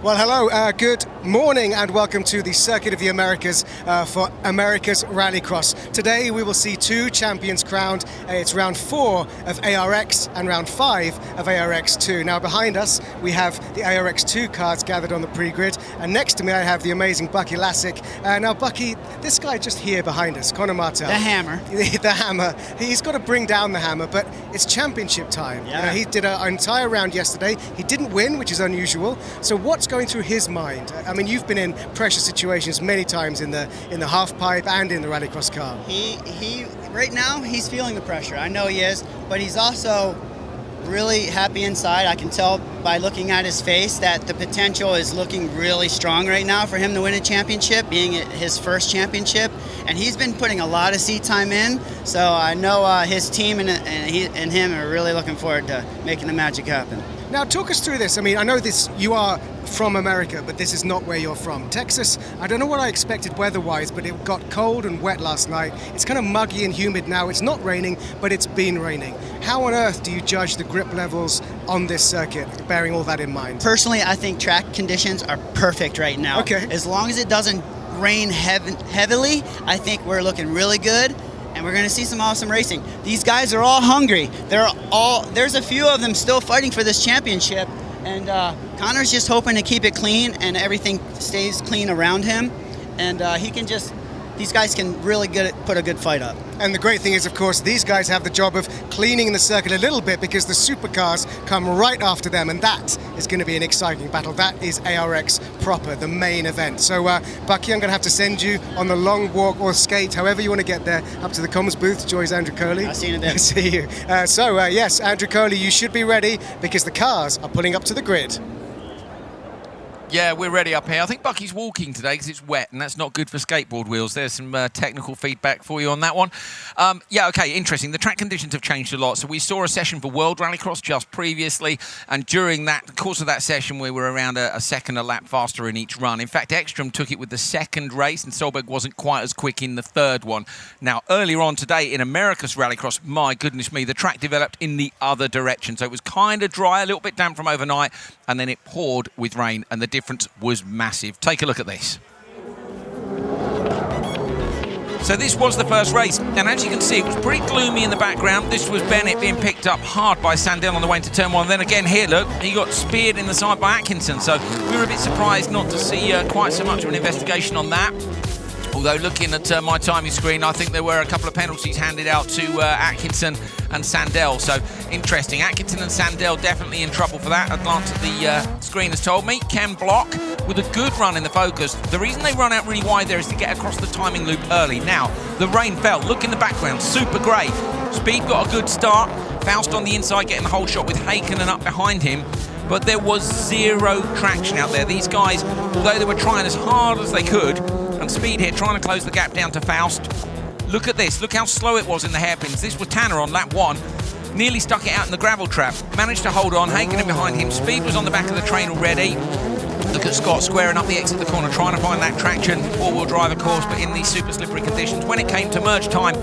Well, hello, good morning and welcome to the Circuit of the Americas for America's Rallycross. Today we will see two champions crowned. It's round 4 of ARX and round 5 of ARX2. Now behind us we have the ARX2 cards gathered on the pre-grid, and next to me I have the amazing Bucky Lassick. Now Bucky, this guy just here behind us, Conor Martel. The hammer. The hammer. He's got to bring down the hammer, but it's championship time. Yeah. You know, he did an entire round yesterday. He didn't win, which is unusual. So what's going through his mind? I mean, you've been in pressure situations many times in the half pipe and in the rallycross car. He right now he's feeling the pressure. I know he is, but he's also really happy inside. I can tell by looking at his face that the potential is looking really strong right now for him to win a championship, being his first championship. And he's been putting a lot of seat time in, so I know his team and him are really looking forward to making the magic happen. Now, talk us through this. I mean, I know you are from America, but this is not where you're from. Texas, I don't know what I expected weather-wise, but it got cold and wet last night. It's kind of muggy and humid now. It's not raining, but it's been raining. How on earth do you judge the grip levels on this circuit, bearing all that in mind? Personally, I think track conditions are perfect right now. Okay. As long as it doesn't rain heavily, I think we're looking really good. And we're going to see some awesome racing. These guys are all hungry. There's a few of them still fighting for this championship, and Conor's just hoping to keep it clean and everything stays clean around him, and these guys can really put a good fight up. And the great thing is, of course, these guys have the job of cleaning the circuit a little bit because the supercars come right after them, and that is going to be an exciting battle. That is ARX proper, the main event. So, Bucky, I'm going to have to send you on the long walk or skate, however you want to get there, up to the comms booth. Joy's Andrew Coley. I'll see you in a bit. See you. Yes, Andrew Coley, you should be ready because the cars are pulling up to the grid. Yeah, we're ready up here. I think Bucky's walking today because it's wet, and that's not good for skateboard wheels. There's some technical feedback for you on that one. Yeah, okay, interesting. The track conditions have changed a lot. So we saw a session for World Rallycross just previously, and during the course of that session, we were around a second a lap faster in each run. In fact, Ekstrom took it with the second race, and Solberg wasn't quite as quick in the third one. Now, earlier on today in America's Rallycross, my goodness me, the track developed in the other direction. So it was kind of dry, a little bit damp from overnight, and then it poured with rain, and the difference was massive. Take a look at this. So this was the first race, and as you can see, it was pretty gloomy in the background. This was Bennett being picked up hard by Sandell on the way into turn 1. Then again here, look, he got speared in the side by Atkinson. So we were a bit surprised not to see quite so much of an investigation on that. Although looking at my timing screen, I think there were a couple of penalties handed out to Atkinson and Sandell. So interesting. Atkinson and Sandell definitely in trouble for that. A glance at the screen has told me. Ken Block with a good run in the Focus. The reason they run out really wide there is to get across the timing loop early. Now, the rain fell. Look in the background. Super grey. Speed got a good start. Faust on the inside getting the whole shot with Haken and up behind him. But there was zero traction out there. These guys, although they were trying as hard as they could, and Speed here trying to close the gap down to Faust. Look at this. Look how slow it was in the hairpins. This was Tanner on lap 1. Nearly stuck it out in the gravel trap. Managed to hold on. Haken in behind him. Speed was on the back of the train already. Look at Scott squaring up the exit of the corner, trying to find that traction. Four-wheel drive, of course, but in these super slippery conditions. When it came to merge time,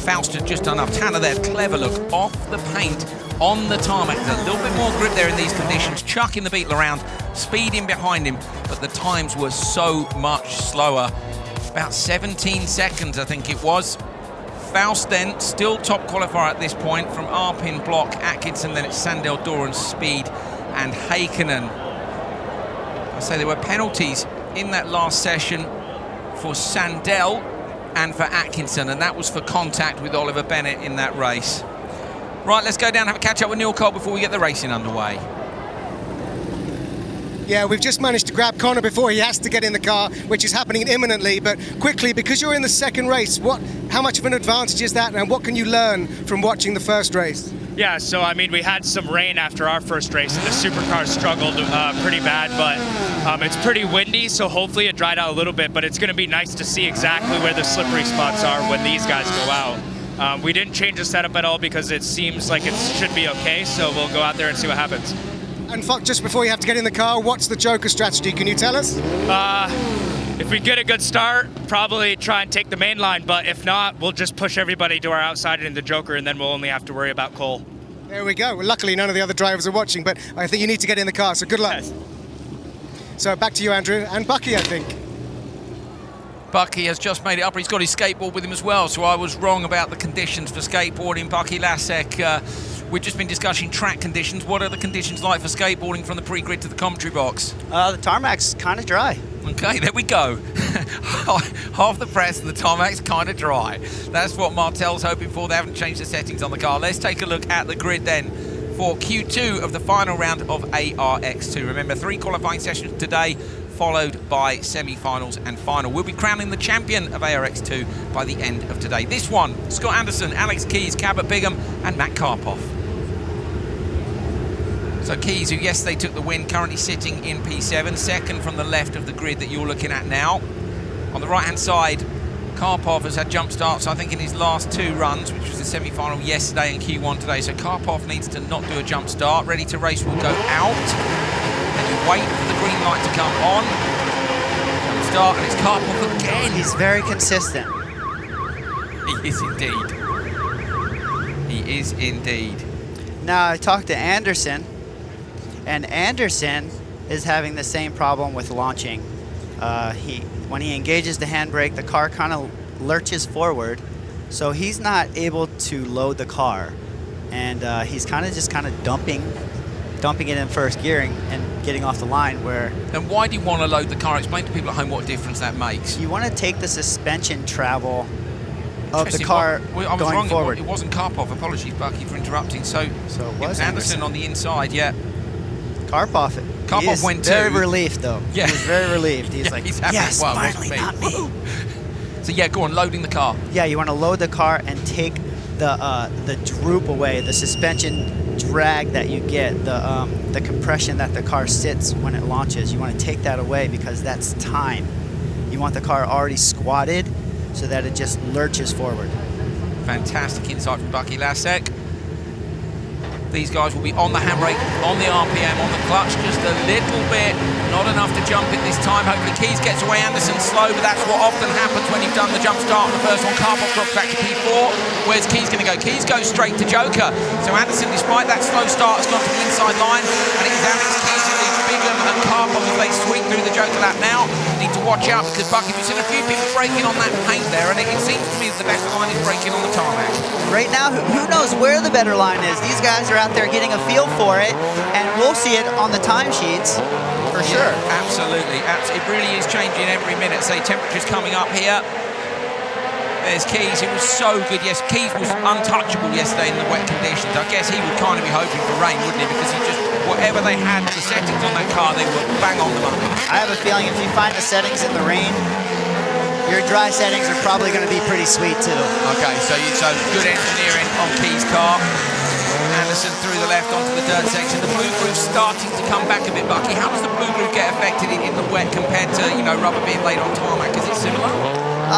Faust had just done enough. Tanner there, clever look, off the paint on the tarmac. There's a little bit more grip there in these conditions. Chucking the Beetle around, Speed in behind him, but the times were so much slower. About 17 seconds, I think it was. Faust then, still top qualifier at this point from Arpin, Block, Atkinson, then it's Sandell, Doran, Speed, and Hakkinen. I say there were penalties in that last session for Sandell and for Atkinson, and that was for contact with Oliver Bennett in that race. Right, let's go down and have a catch up with Neil Cole before we get the racing underway. Yeah, we've just managed to grab Conor before he has to get in the car, which is happening imminently. But quickly, because you're in the second race, how much of an advantage is that, and what can you learn from watching the first race? Yeah, so I mean, we had some rain after our first race, and the supercars struggled pretty bad, but it's pretty windy, so hopefully it dried out a little bit, but it's going to be nice to see exactly where the slippery spots are when these guys go out. We didn't change the setup at all because it seems like it should be okay, so we'll go out there and see what happens. And just before you have to get in the car, what's the Joker strategy? Can you tell us? If we get a good start, probably try and take the main line, but if not, we'll just push everybody to our outside and the Joker, and then we'll only have to worry about Cole. There we go. Well, luckily, none of the other drivers are watching, but I think you need to get in the car, so good luck. Yes. So back to you, Andrew, and Bucky, I think. Bucky has just made it up. He's got his skateboard with him as well, so I was wrong about the conditions for skateboarding. Bucky Lasek, we've just been discussing track conditions. What are the conditions like for skateboarding from the pre-grid to the commentary box? The tarmac's kind of dry. Okay, there we go. Half the press and the tarmac's kind of dry. That's what Martel's hoping for. They haven't changed the settings on the car. Let's take a look at the grid then for Q2 of the final round of ARX2. Remember, 3 qualifying sessions today, followed by semi-finals and final. We'll be crowning the champion of ARX2 by the end of today. This one, Scott Anderson, Alex Keys, Cabot Bigham, and Matt Karpoff. So Keys, who yesterday took the win, currently sitting in P7, second from the left of the grid that you're looking at now. On the right-hand side, Karpoff has had jump starts, I think, in his last 2 runs, which was the semi-final yesterday and Q1 today. So Karpoff needs to not do a jump start. Ready to race will go out. Then you wait for the green light to come on. Jump start, and it's Karpoff again. He's very consistent. He is indeed. He is indeed. Now, I talked to Anderson, and Anderson is having the same problem with launching. When he engages the handbrake, the car kind of lurches forward, so he's not able to load the car, and he's kind of dumping it in first gearing and getting off the line. Where and why do you want to load the car? Explain to people at home what difference that makes. You want to take the suspension travel of the Interesting. car I was going wrong. forward. It wasn't Karpoff. Apologies, Bucky, for interrupting. So it was Anderson on the inside, yeah. Karpoff went very too. relieved, though. Yeah. He was very relieved. He's Yeah, like, he's happy. yes, Well, finally, not me. So yeah, go on, loading the car. Yeah, you want to load the car and take the droop away, the suspension drag that you get, the compression that the car sits when it launches. You want to take that away because that's time. You want the car already squatted so that it just lurches forward. Fantastic insight from Bucky Lasek. These guys will be on the handbrake, on the RPM, on the clutch, just a little bit. Not enough to jump it this time. Hopefully Keys gets away. Anderson slow, but that's what often happens when you've done the jump start on the first one. Karpoff drops back to P4. Where's Keys going to go? Keys goes straight to Joker. So Anderson, despite that slow start, has gone to the inside line. And it is Alex Keys who leads Bigham and Karpoff as they sweep through the Joker lap now. You need to watch out because, Bucky, you've seen a few people braking on that paint there, and it seems to me that the better line is braking on the tarmac. Right now, who knows where the better line is? These guys are out there getting a feel for it, and we'll see it on the timesheets for sure. Absolutely. It really is changing every minute. Say temperature's coming up here. There's Keys, who was so good. Yes, Keys was untouchable yesterday in the wet conditions. I guess he would kind of be hoping for rain, wouldn't he? Because he just, whatever they had, the settings on that car, they were bang on the money. I have a feeling if you find the settings in the rain, your dry settings are probably going to be pretty sweet too. Okay, so good engineering on Keys' car. Anderson through the left onto the dirt section. The blue groove's starting to come back a bit, Bucky. How does the blue groove get affected in the wet compared to, rubber being laid on tarmac? Is it similar?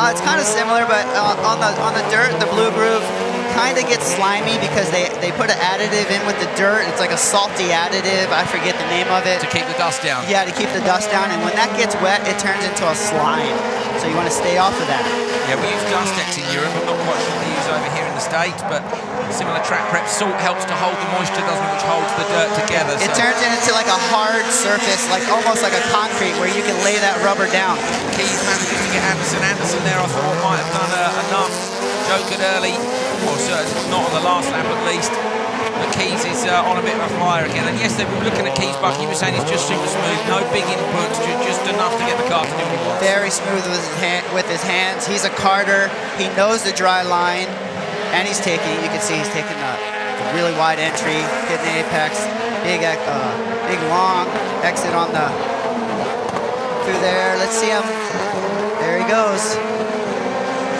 It's kind of similar, but on the dirt, the blue groove kind of gets slimy because they put an additive in with the dirt. It's like a salty additive. I forget the name of it. To keep the dust down. Yeah, to keep the dust down. And when that gets wet, it turns into a slime. So you want to stay off of that. Yeah, we use Dustex in Europe. I'm not quite sure what we use over here in the States, but similar track prep. Salt helps to hold the moisture, doesn't it, which holds the dirt together. It turns it into like a hard surface, like almost like a concrete, where you can lay that rubber down. Keys manages to get Anderson there. I thought might have done enough. Jokered early, or not on the last lap at least. But Keys is on a bit of a flyer again. And yesterday we were looking at Keys, Bucky, he was saying he's just super smooth, no big inputs, just enough to get the car to do what he wants. Very smooth with his hands. He's a karter. He knows the dry line, and you can see he's taking a really wide entry, hitting the apex, big long exit on through there. Let's see him. There he goes.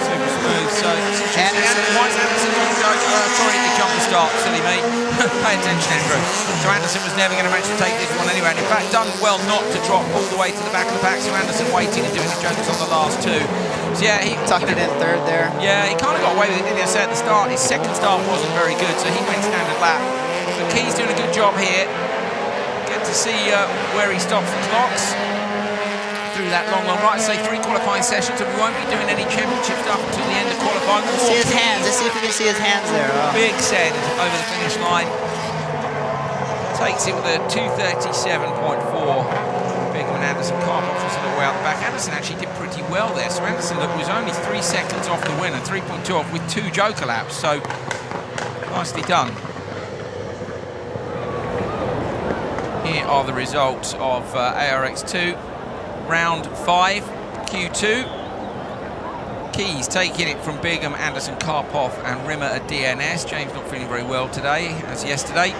Super smooth. So Anderson. Why is Anderson not going? Sorry, he jumped the start. Silly me. Pay attention, Andrew. So Anderson was never going to manage to take this one anyway. And in fact, done well not to drop all the way to the back of the pack. So Anderson waiting and doing his jokes on the last two. So yeah, he tucked it in third there. Yeah, he kind of got away with it, didn't he? I said at the start, his second start wasn't very good, so he went standard lap. But Key's doing a good job here. Get to see where he stops the clocks. Through that long right, say 3 qualifying sessions, and we won't be doing any championship stuff until the end of qualifying. See his hands. Let's see if we can see his hands there. Oh. Big send over the finish line. Takes it with a 2:37.4. Bigham and Anderson. Karpov was a little way out the back. Anderson actually did pretty well there. So Anderson, look, was only 3 seconds off the winner, 3.2 off with 2 joker laps. So nicely done. Here are the results of ARX2, round 5, Q2. Keys taking it from Bigham, Anderson, Karpov and Rimmer at DNS. James not feeling very well today, as yesterday.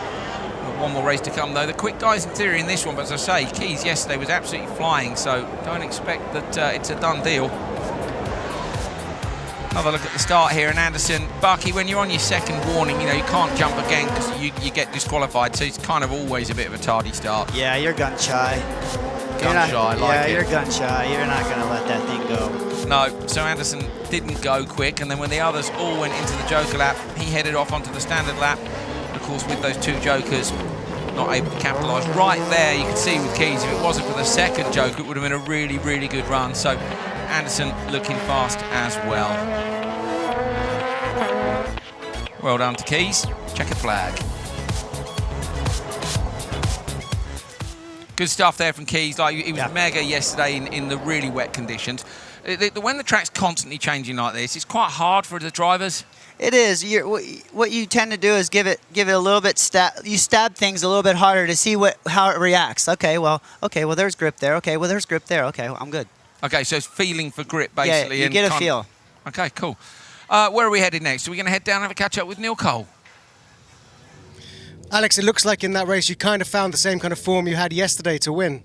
One more race to come though. The quick guys in theory in this one, but as I say, Keys yesterday was absolutely flying, so don't expect that it's a done deal. Another look at the start here, and Anderson, Bucky, when you're on your second warning, you know, you can't jump again because you get disqualified, so it's kind of always a bit of a tardy start. Yeah, you're gun shy. You're gun shy. You're not going to let that thing go. No, so Anderson didn't go quick, and then when the others all went into the joker lap, he headed off onto the standard lap. Of course, with those 2 jokers, not able to capitalise. Right there, you can see with Keys, if it wasn't for the second joker, it would have been a really, really good run. So Anderson looking fast as well. Well done to Keys. Checkered flag. Good stuff there from Keys. Like, he was mega yesterday in the really wet conditions. When the track's constantly changing like this, it's quite hard for the drivers. It is. What you tend to do is give it a little bit you stab things a little bit harder to see how it reacts. Okay, well there's grip there. Okay, well there's grip there. Okay, well, I'm good. Okay, so it's feeling for grip basically. Yeah, you get a feel. Okay, cool. Where are we headed next? Are we going to head down and have a catch up with Neil Cole? Alex, it looks like in that race you kind of found the same kind of form you had yesterday to win.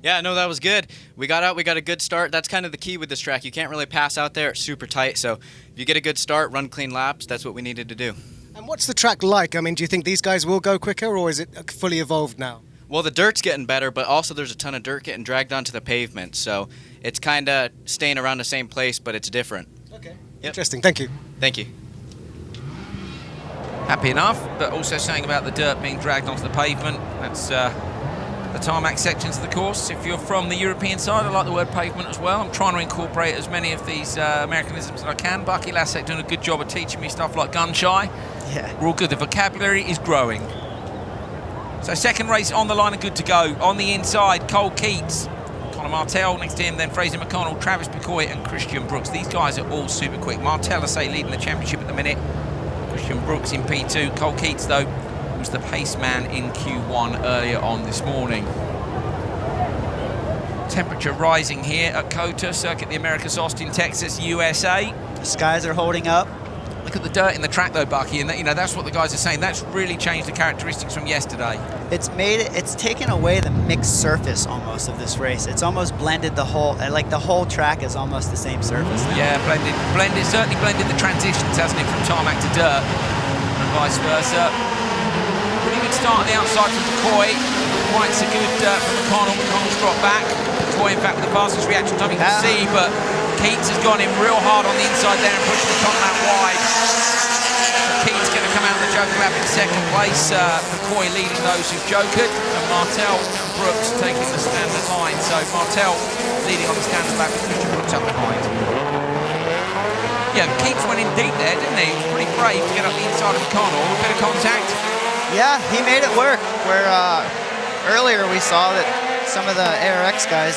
Yeah, no, that was good. We got out, we got a good start. That's kind of the key with this track. You can't really pass out there. It's super tight. So if you get a good start, run clean laps, that's what we needed to do. And what's the track like? I mean, do you think these guys will go quicker, or is it fully evolved now? Well, the dirt's getting better, but also there's a ton of dirt getting dragged onto the pavement. So it's kind of staying around the same place, but it's different. Okay. Yep. Interesting. Thank you. Thank you. Happy enough, but also saying about the dirt being dragged onto the pavement. That's the tarmac sections of the course. If you're from the European side, I like the word pavement as well. I'm trying to incorporate as many of these Americanisms as I can. Bucky Lasek doing a good job of teaching me stuff like gun shy. Yeah. We're all good. The vocabulary is growing. So second race on the line and good to go. On the inside, Cole Keats, Connor Martel next to him, then Fraser McConnell, Travis Picoy and Christian Brooks. These guys are all super quick. Martel, I say, leading the championship at the minute. Christian Brooks in P2. Cole Keats, though, was the pace man in Q1 earlier on this morning. Temperature rising here at COTA, Circuit the Americas, Austin, Texas, USA. The skies are holding up. Look at the dirt in the track, though, Bucky, and that's what the guys are saying. That's really changed the characteristics from yesterday. It's taken away the mixed surface almost of this race. It's almost blended the whole track is almost the same surface now. Yeah, blended, certainly blended the transitions, hasn't it, from tarmac to dirt, and vice versa. Pretty good start on the outside from McCoy. Quite so good from McConnell. McConnell's dropped back. McCoy, in fact, with the fastest reaction time you can see, but Keats has gone in real hard on the inside there and pushed McConnell out wide. Keats going to come out of the joker lap in second place. McCoy leading those who've jokered, and Martel and Brooks taking the standard line. So Martel leading on the standard lap with Christian Brooks up behind. Yeah, Keats went in deep there, didn't he? He was pretty brave to get up the inside of McConnell. A bit of contact. Yeah, he made it work. Where earlier we saw that some of the ARX guys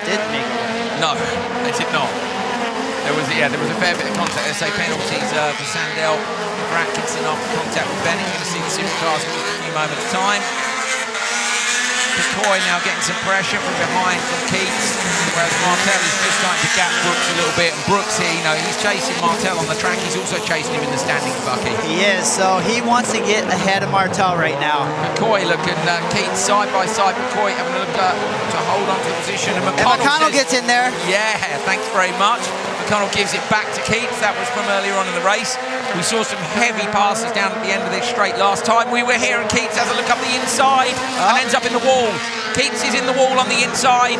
didn't make it work. No, they did not. There was a fair bit of contact. Let's say penalties for Sandell, for Atkinson after contact with Bennett. You're going to see the supercars in a few moments' time. McCoy now getting some pressure from behind from Keats, whereas Martel is just starting to gap Brooks a little bit. And Brooks here, he's chasing Martel on the track. He's also chasing him in the standings, Bucky. He is, so he wants to get ahead of Martel right now. McCoy looking at Keats side by side. McCoy having a look to hold on to the position. And McConnell gets in there. Yeah, thanks very much. McConnell gives it back to Keats. That was from earlier on in the race. We saw some heavy passes down at the end of this straight last time we were here, and Keats has a look up the inside and ends up in the wall. Keats is in the wall on the inside.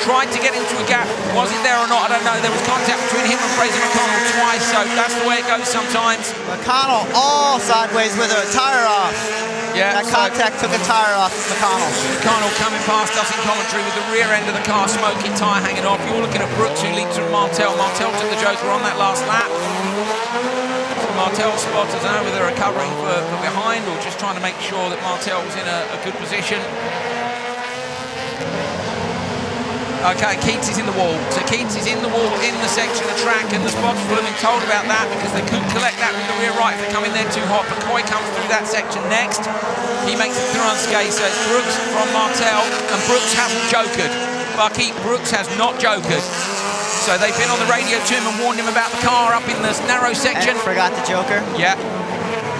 Tried to get into a gap. Was it there or not? I don't know. There was contact between him and Fraser McConnell twice, so that's the way it goes sometimes. McConnell all sideways with a tire off. Yeah, that contact took a tire off McConnell. McConnell coming past us in commentary with the rear end of the car, smoking tyre hanging off. You're looking at Brooks, who leads from Martel. Martel took the joker on that last lap. Martel's spotters, I don't know whether they're recovering for behind or just trying to make sure that Martel's in a good position. Okay, Keats is in the wall. So Keats is in the wall in the section of track, and the spots would have been told about that because they couldn't collect that with the rear right if they come in there too hot. But Coy comes through that section next. He makes it through unscathed. So it's Brooks from Martel, and Brooks hasn't jokered. Bucky, Brooks has not jokered. So they've been on the radio to him and warned him about the car up in this narrow section. And forgot the joker. Yeah.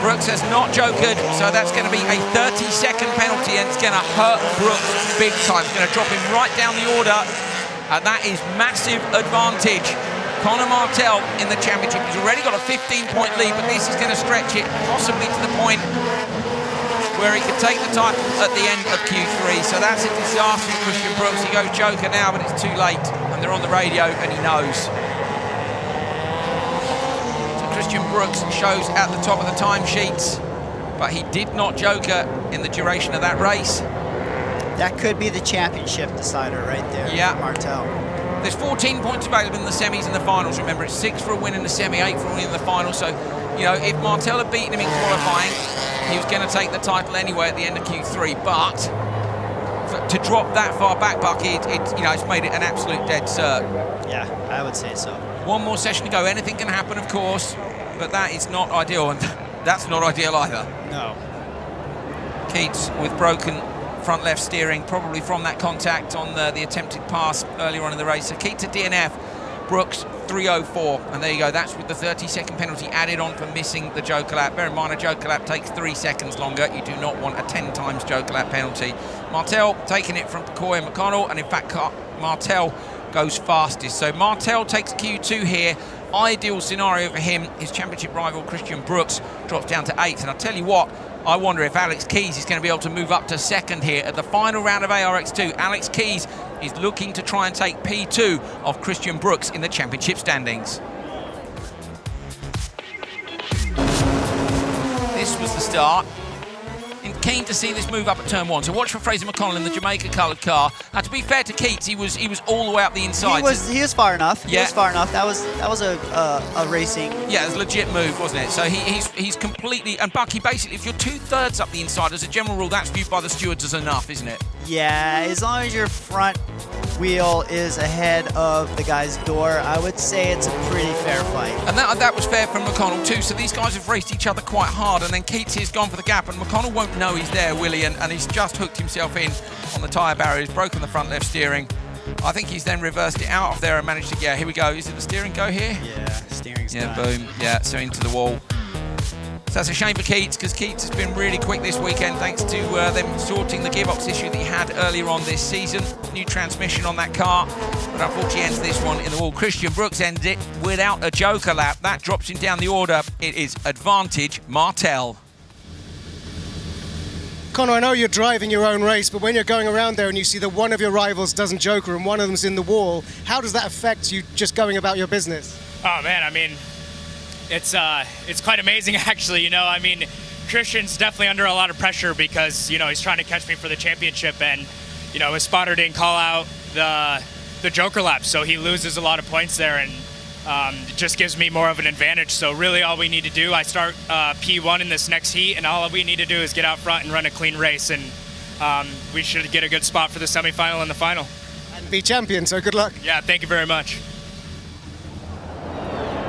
Brooks has not jokered, so that's going to be a 30-second penalty, and it's going to hurt Brooks big time. It's going to drop him right down the order, and that is massive advantage. Conor Martel in the championship. He's already got a 15-point lead, but this is going to stretch it possibly to the point where he could take the title at the end of Q3. So that's a disaster for Christian Brooks. He goes joker now, but it's too late, and they're on the radio, and he knows. Christian Brooks shows at the top of the timesheets, but he did not joker in the duration of that race. That could be the championship decider right there. Yeah. Martel. There's 14 points available in the semis and the finals. Remember, it's 6 for a win in the semi, 8 for a win in the final. So, you know, if Martel had beaten him in qualifying, he was going to take the title anyway at the end of Q3. But to drop that far back, Bucky, it's made it an absolute dead cert. Yeah, I would say so. One more session to go. Anything can happen, of course, but that is not ideal, and that's not ideal either. No. Keats with broken front left steering, probably from that contact on the attempted pass earlier on in the race. So Keats a DNF, Brooks 304, and there you go. That's with the 30-second penalty added on for missing the joker lap. Bear in mind, a joker lap takes 3 seconds longer. You do not want a 10 times joker lap penalty. Martel taking it from Coy and McConnell, and in fact, Martel goes fastest. So Martel takes Q2 here. Ideal scenario for him. His championship rival Christian Brooks drops down to 8th. And I'll tell you what, I wonder if Alex Keys is going to be able to move up to 2nd here at the final round of ARX2. Alex Keys is looking to try and take P2 of Christian Brooks in the championship standings. This was the start. Keen to see this move up at turn 1. So watch for Fraser McConnell in the Jamaica-coloured car. To be fair to Keats, he was all the way up the inside. He was far enough. Yeah. He was far enough. That was a racing. Yeah, it was a legit move, wasn't it? So he's completely, and Bucky, basically, if you're 2/3 up the inside, as a general rule, that's viewed by the stewards as enough, isn't it? Yeah, as long as your front wheel is ahead of the guy's door, I would say it's a pretty fair fight. And that was fair from McConnell too. So these guys have raced each other quite hard, and then Keats has gone for the gap, and McConnell won't know he's there, will he? And he's just hooked himself in on the tyre barrier. He's broken the front left steering. I think he's then reversed it out of there and managed to get. Here we go. Is it the steering go here? Yeah, steering's Yeah, gone. boom. Yeah, so into the wall. So that's a shame for Keats, because Keats has been really quick this weekend thanks to them sorting the gearbox issue that he had earlier on this season. New transmission on that car, but unfortunately ends this one in the wall. Christian Brooks ends it without a joker lap. That drops him down the order. It is advantage Martel. Conor, I know you're driving your own race, but when you're going around there and you see that one of your rivals doesn't joker and one of them's in the wall, how does that affect you just going about your business? Oh man, I mean, it's quite amazing actually. You know, I mean, Christian's definitely under a lot of pressure because, you know, he's trying to catch me for the championship, and, you know, his spotter didn't call out the joker lap, so he loses a lot of points there, and it just gives me more of an advantage. So really all we need to do, I start P1 in this next heat, and all we need to do is get out front and run a clean race, and we should get a good spot for the semifinal and the final. And be champion, so good luck. Yeah, thank you very much.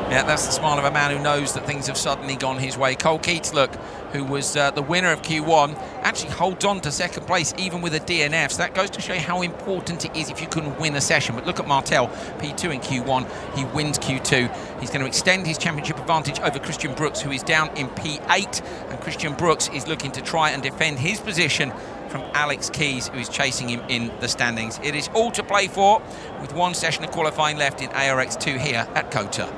Yeah, that's the smile of a man who knows that things have suddenly gone his way. Cole Keats, look, who was the winner of Q1, actually holds on to 2nd place even with a DNF. So that goes to show you how important it is if you can win a session. But look at Martel, P2 in Q1. He wins Q2. He's going to extend his championship advantage over Christian Brooks, who is down in P8. And Christian Brooks is looking to try and defend his position from Alex Keys, who is chasing him in the standings. It is all to play for, with one session of qualifying left in ARX2 here at COTA.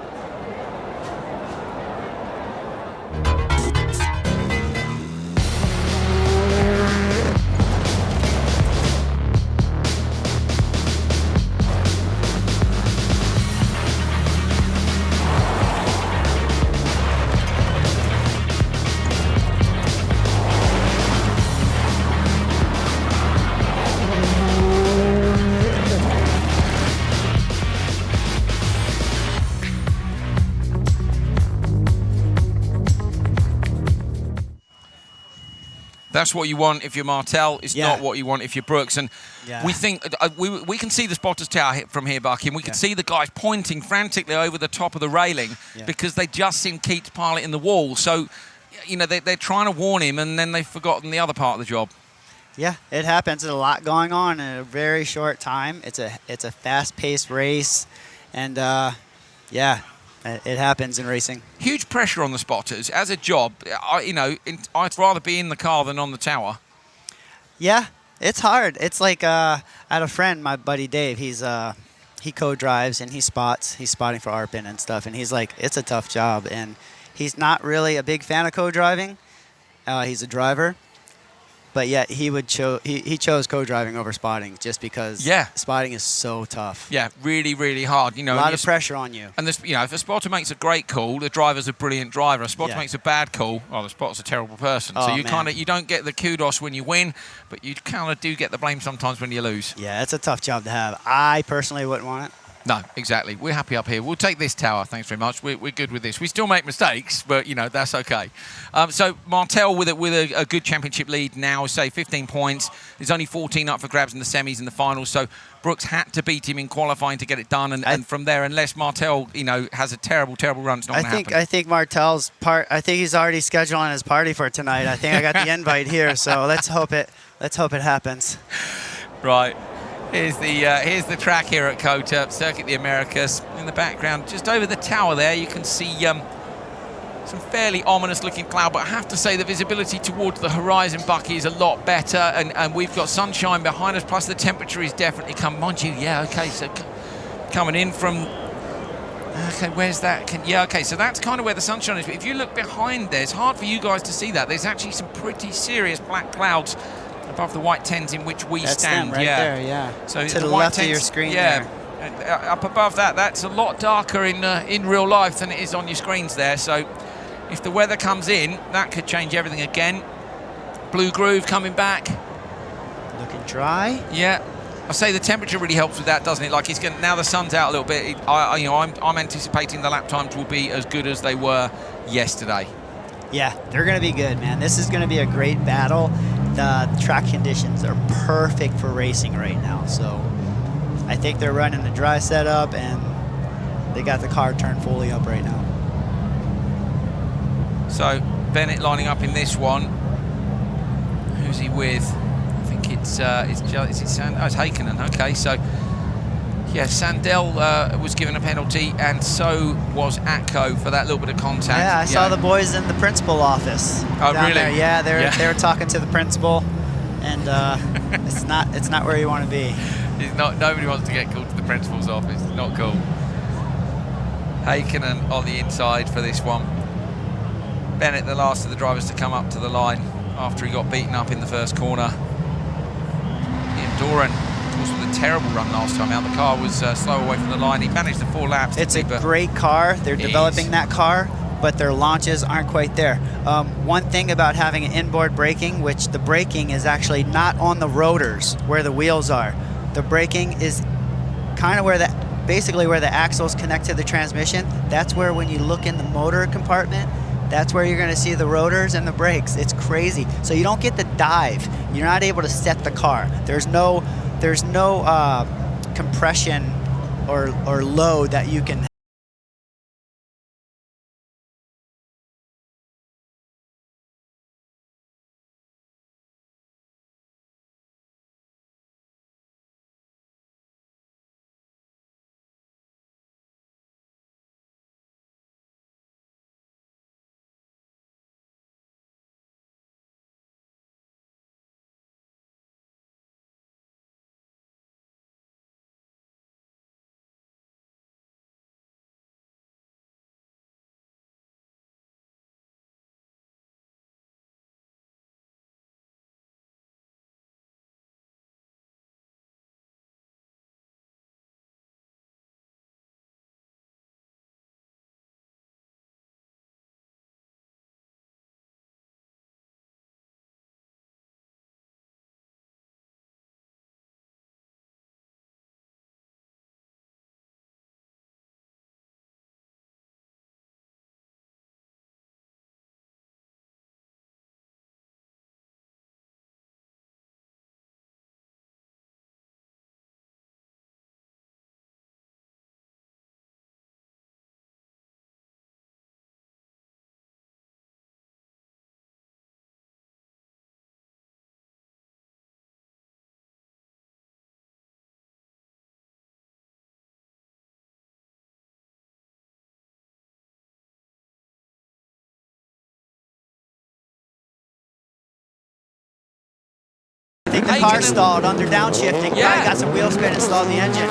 That's what you want if you're Martel. It's not what you want if you're Brooks. And we think we can see the spotters tower from here, Bucky, and we can see the guys pointing frantically over the top of the railing because they just seen Keats piloting the wall. So, you know, they're trying to warn him, and then they've forgotten the other part of the job. Yeah, it happens. There's a lot going on in a very short time. It's a fast-paced race, and yeah, it happens in racing. Huge pressure on the spotters as a job. You know, I'd rather be in the car than on the tower. Yeah, it's hard. It's like I had a friend, my buddy Dave. He co-drives and he spots. He's spotting for ARPN and stuff, and he's like, it's a tough job, and he's not really a big fan of co-driving. He's a driver. But yet he chose co-driving over spotting just because spotting is so tough. Yeah, really, really hard. You know, a lot of pressure on you. And this, you know, if a spotter makes a great call, the driver's a brilliant driver. A spotter makes a bad call, the spotter's a terrible person. So you don't get the kudos when you win, but you kind of do get the blame sometimes when you lose. Yeah, it's a tough job to have. I personally wouldn't want it. No, exactly. We're happy up here. We'll take this tower. Thanks very much. We're good with this. We still make mistakes, but, you know, that's okay. So Martel with a good championship lead now, say 15 points. There's only 14 up for grabs in the semis and the finals. So Brooks had to beat him in qualifying to get it done. And from there, unless Martel, you know, has a terrible, terrible run, it's not going to happen. I think Martel's I think he's already scheduling his party for tonight. I think I got the invite here, so let's hope it happens. Right. Here's the track here at COTA, Circuit of the Americas. In the background, just over the tower there, you can see some fairly ominous-looking cloud, but I have to say the visibility towards the horizon, Bucky, is a lot better, and we've got sunshine behind us, plus the temperature is definitely coming. Mind you, so coming in from... Okay, where's that? So that's kind of where the sunshine is, but if you look behind there, it's hard for you guys to see that. There's actually some pretty serious black clouds above the white tents in which we stand. Them right there, So to the white left tents, of your screen there. Up above that's a lot darker in real life than it is on your screens there. So if the weather comes in, that could change everything again. Blue Groove coming back. Looking dry. Yeah. I say the temperature really helps with that, doesn't it? Like he's going now the sun's out a little bit. I'm anticipating the lap times will be as good as they were yesterday. Yeah, they're going to be good, man. This is going to be a great battle. The track conditions are perfect for racing right now. So I think they're running the dry setup, and they got the car turned fully up right now. So Bennett lining up in this one. Who's he with? I think it's Heikkinen. Okay, so yeah, Sandell was given a penalty, and so was Atco for that little bit of contact. Yeah, I saw the boys in the principal office. Oh, really? There. Yeah, they were talking to the principal, and it's not where you want to be. Nobody wants to get called to the principal's office. It's not cool. Heikkinen on the inside for this one. Bennett, the last of the drivers to come up to the line after he got beaten up in the first corner. Ian Doran, of course, with a terrible run last time out. The car was slow away from the line. He managed the 4 laps. It's a great car. They're developing that car, but their launches aren't quite there. One thing about having an inboard braking, which the braking is actually not on the rotors where the wheels are. The braking is kind of basically where the axles connect to the transmission. That's where, when you look in the motor compartment, that's where you're going to see the rotors and the brakes. It's crazy. So you don't get the dive. You're not able to set the car. There's no compression or load that you can the car stalled under downshifting. Yeah. He got some wheel spin and stalled the engine.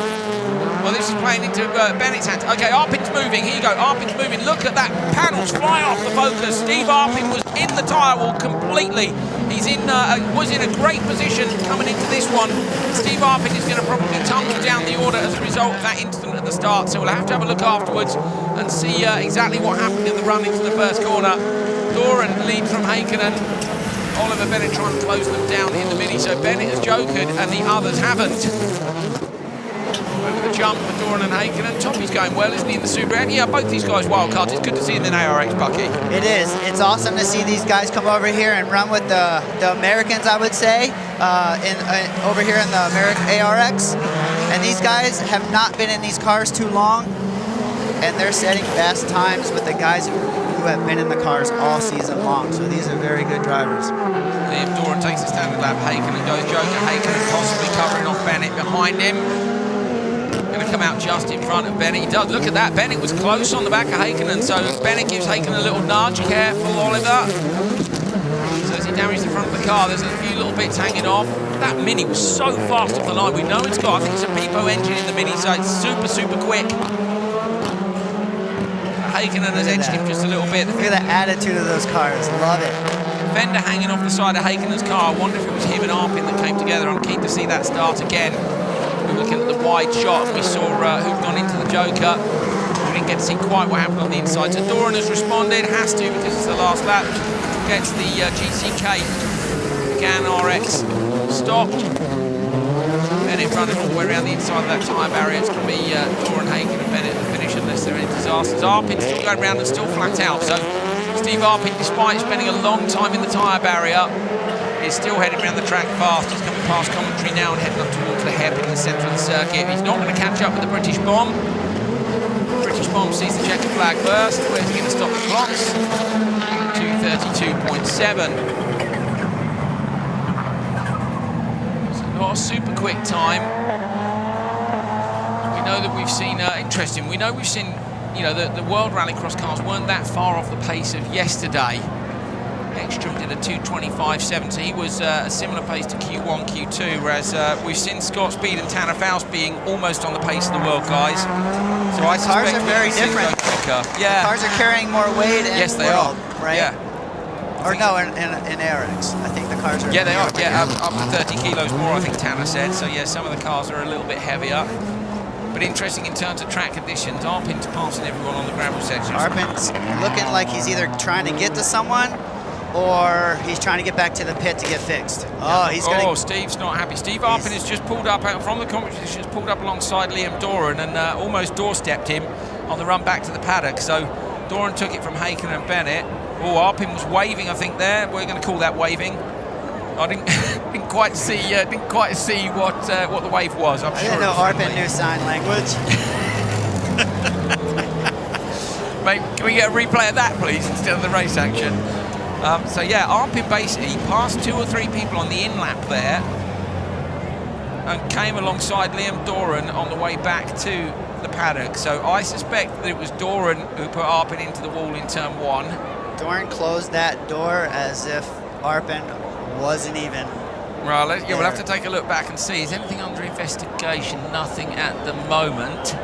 Well, this is playing into Bennett's hands. Okay, Arpin's moving. Here you go. Arpin's moving. Look at that. Panels fly off the focus. Steve Arpin was in the tyre wall completely. He's was in a great position coming into this one. Steve Arpin is going to probably tumble down the order as a result of that incident at the start. So we'll have to have a look afterwards and see exactly what happened in the run into the first corner. Doran leads from Heikkinen. Oliver Bennett trying to close them down in the mini. So Bennett has jokered and the others haven't. Over the jump for Doran and Heikkinen. Toppy's going well, isn't he, in the Super? And yeah, both these guys wildcards. It's good to see them in ARX, Bucky. It is. It's awesome to see these guys come over here and run with the Americans, I would say, over here in the ARX. And these guys have not been in these cars too long, and they're setting fast times with the guys who have been in the cars all season long. So these are very good drivers. Liam Doran takes a standard lap. Heikkinen goes joker. Heikkinen possibly covering off Bennett behind him. Going to come out just in front of Bennett. He does. Look at that. Bennett was close on the back of Heikkinen, so Bennett gives Heikkinen a little nudge. Careful, Oliver. So as he damages the front of the car, there's a few little bits hanging off. That Mini was so fast off the line. We know it's got, I think it's a Pipo engine in the Mini, so it's super, super quick. Heikkinen has edged him just a little bit. Look at the attitude of those cars. Love it. Fender hanging off the side of Heikkinen's car. I wonder if it was him and Arpin that came together. I'm keen to see that start again. We were looking at the wide shot and we saw who'd gone into the Joker. We didn't get to see quite what happened on the inside. So Doran has responded, has to because it's the last lap. Gets the GCK. Again, RX stopped. Bennett running all the way around the inside of that tyre barrier. It's going to be Doran, Heikkinen and Bennett at the finish unless there are any disasters. Arpin still going around and still flat out. So Steve Arpin, despite spending a long time in the tyre barrier, is still heading around the track fast. He's coming past commentary now and heading up towards the hairpin in the centre of the circuit. He's not going to catch up with the British Bomb. British Bomb sees the checker flag first. Where's he going to stop the clocks? 2:32.7. So not a super quick time. We know that we've seen, interesting, we know we've seen, you know, the World Rallycross cars weren't that far off the pace of yesterday. Ekstrom did a 2:25.7, so he was a similar pace to Q1, Q2, whereas we've seen Scott Speed and Tanner Faust being almost on the pace of the world guys. So I suspect cars are very different. Yeah. Cars are carrying more weight in yes, they world, are. right? Yeah. Or no, in ARX. I think the cars are. Yeah, they are. Yeah, up to 30 kilos more, I think Tanner said. So yeah, some of the cars are a little bit heavier. But interesting in terms of track conditions. Arpin's passing everyone on the gravel sections. Arpin's looking like he's either trying to get to someone or he's trying to get back to the pit to get fixed. Oh, he's going to... Oh, Steve's not happy. Steve Arpin has just pulled up out from the competition, has pulled up alongside Liam Doran and almost doorstepped him on the run back to the paddock. So Doran took it from Heikkinen and Bennett. Oh, Arpin was waving, I think, there. We're going to call that waving. I didn't quite see what the wave was. I didn't know Arpin knew sign language. Mate, can we get a replay of that, please, instead of the race action? So yeah, Arpin basically passed 2 or 3 people on the in-lap there and came alongside Liam Doran on the way back to the paddock. So I suspect that it was Doran who put Arpin into the wall in turn 1. Doran closed that door as if Arpin wasn't even. Right, we'll have to take a look back and see. Is anything under investigation? Nothing at the moment.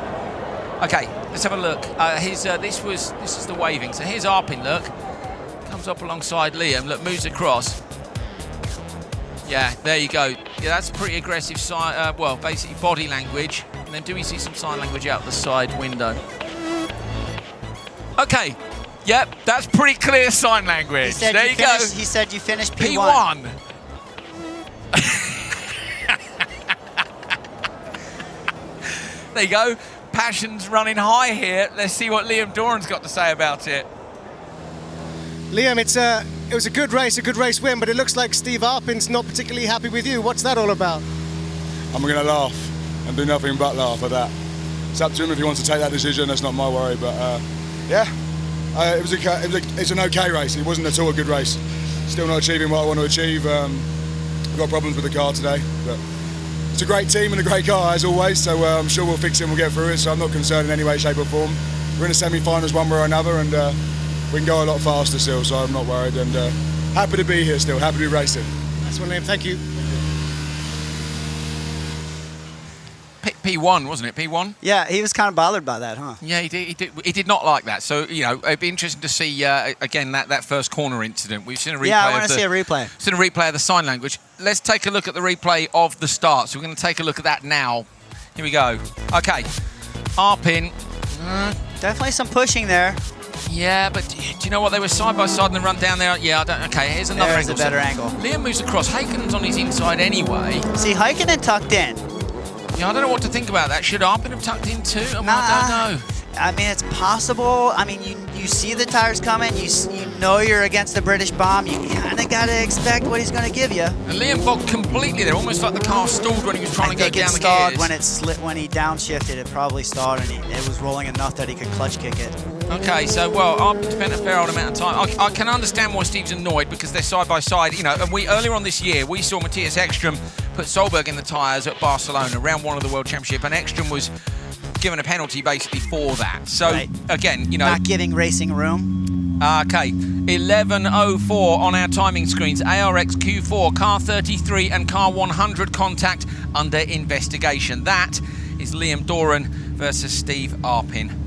Okay, let's have a look. This is the waving. So here's Arpin, look. Comes up alongside Liam, look, moves across. Yeah, there you go. Yeah, that's pretty aggressive, well, basically body language. And then do we see some sign language out the side window? Okay, yep, that's pretty clear sign language. There you go. He said you finished P1. P1. There you go. Passion's running high here. Let's see what Liam Doran's got to say about it. Liam, it was a good race win, but it looks like Steve Arpin's not particularly happy with you. What's that all about? I'm going to laugh and do nothing but laugh at that. It's up to him if he wants to take that decision. That's not my worry, but yeah, it's an okay race. It wasn't at all a good race. Still not achieving what I want to achieve. We've got problems with the car today, but it's a great team and a great car as always, so I'm sure we'll fix it and we'll get through it, so I'm not concerned in any way, shape or form. We're in the semi-finals one way or another, and we can go a lot faster still, so I'm not worried, and happy to be here still, happy to be racing. That's one, Liam, thank you. P1, wasn't it? P1? Yeah, he was kind of bothered by that, huh? Yeah, he did not like that. So, you know, it'd be interesting to see, again, that first corner incident. We've seen a replay. Yeah, I want to see a replay. Seen a replay of the sign language. Let's take a look at the replay of the start. So we're going to take a look at that now. Here we go. Okay, Arpin. Definitely some pushing there. Yeah, but do you know what? They were side by side in the run down there. Yeah, okay, here's another There's angle. a better angle. Liam moves across. Haken's on his inside anyway. See, Heikkinen tucked in. Yeah, I don't know what to think about that. Should Arpin have tucked in too? I don't know. I mean, it's possible. I mean, you see the tires coming. You know you're against the British bomb. You kind of got to expect what he's going to give you. And Liam bogged completely there, almost like the car stalled when he was trying to go down the gears. I think it stalled when he downshifted. It probably stalled, and it was rolling enough that he could clutch kick it. Okay, so, well, Arpin spent a fair old amount of time. I can understand why Steve's annoyed because they're side by side. You know, and earlier on this year, we saw Matthias Ekstrom put Solberg in the tyres at Barcelona, round 1 of the World Championship, and Ekstrom was given a penalty basically for that. So, right. Again, you know... Not giving racing room. Okay, 11:04 on our timing screens. ARX Q4, car 33 and car 100 contact under investigation. That is Liam Doran versus Steve Arpin.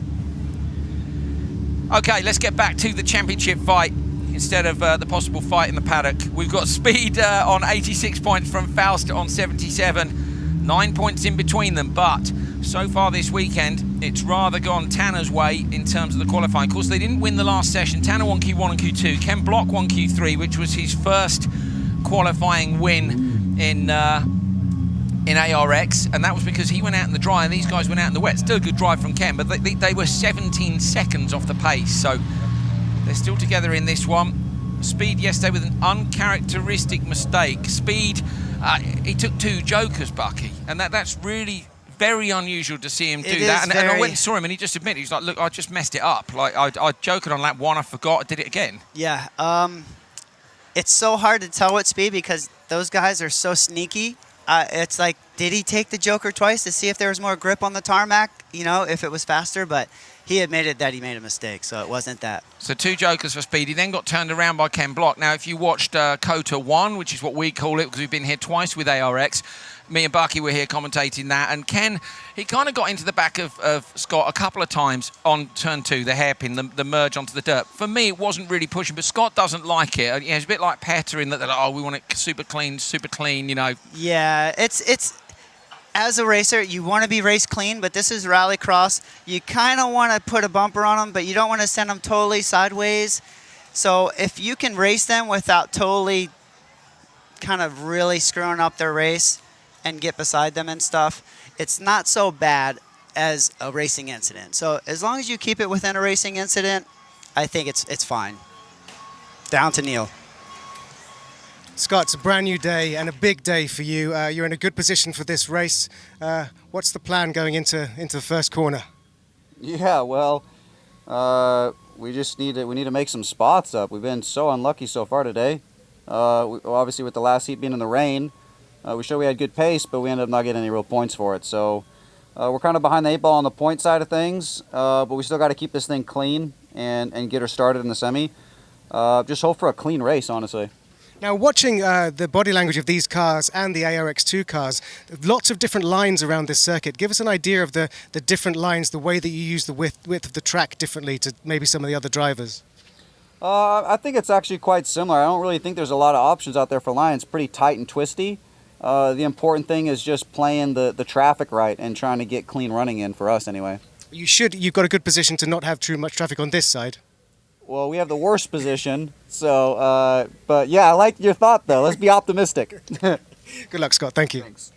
Okay, let's get back to the championship fight instead of the possible fight in the paddock. We've got Speed on 86 points from Faust on 77. 9 points in between them, but so far this weekend, it's rather gone Tanner's way in terms of the qualifying. Of course, they didn't win the last session. Tanner won Q1 and Q2. Ken Block won Q3, which was his first qualifying win in ARX, and that was because he went out in the dry and these guys went out in the wet. Still a good drive from Ken, but they were 17 seconds off the pace, so they're still together in this one. Speed yesterday with an uncharacteristic mistake. Speed, he took 2 jokers, Bucky, and that's really very unusual to see him do that. And I went and saw him, and he just admitted, he's like, look, I just messed it up. Like, I joked on lap 1, I forgot, I did it again. Yeah, it's so hard to tell with Speed because those guys are so sneaky. It's like, did he take the joker twice to see if there was more grip on the tarmac, you know, if it was faster? But he admitted that he made a mistake, so it wasn't that. So 2 jokers for Speed. He then got turned around by Ken Block. Now, if you watched COTA 1, which is what we call it because we've been here twice with ARX, me and Bucky were here commentating that, and Ken, he kind of got into the back of Scott a couple of times on turn 2, the hairpin, the merge onto the dirt. For me, it wasn't really pushing, but Scott doesn't like it. It's a bit like Petter in that they're like, oh, we want it super clean, you know. Yeah, it's as a racer, you want to be race clean, but this is Rallycross. You kind of want to put a bumper on them, but you don't want to send them totally sideways. So if you can race them without totally kind of really screwing up their race and get beside them and stuff, it's not so bad as a racing incident. So as long as you keep it within a racing incident, I think it's fine. Down to Neil. Scott, it's a brand new day and a big day for you. You're in a good position for this race. What's the plan going into the first corner? Yeah, well, we just need to make some spots up. We've been so unlucky so far today. Obviously, with the last heat being in the rain, we showed we had good pace, but we ended up not getting any real points for it. So we're kind of behind the 8 ball on the point side of things, but we still got to keep this thing clean and get her started in the semi. Just hope for a clean race, honestly. Now, watching the body language of these cars and the ARX2 cars, lots of different lines around this circuit. Give us an idea of the different lines, the way that you use the width of the track differently to maybe some of the other drivers. I think it's actually quite similar. I don't really think there's a lot of options out there for lines. Pretty tight and twisty. The important thing is just playing the traffic right and trying to get clean running in for us anyway. You've got a good position to not have too much traffic on this side. Well, we have the worst position, so, but yeah, I like your thought though. Let's be optimistic. Good luck, Scott. Thank you. Thanks.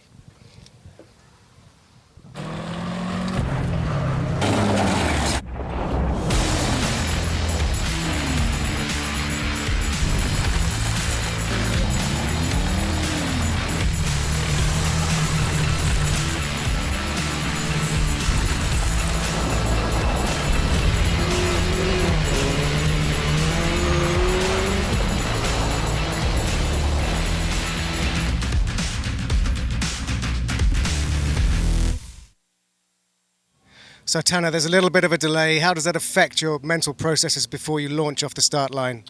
So, Tanner, there's a little bit of a delay. How does that affect your mental processes before you launch off the start line?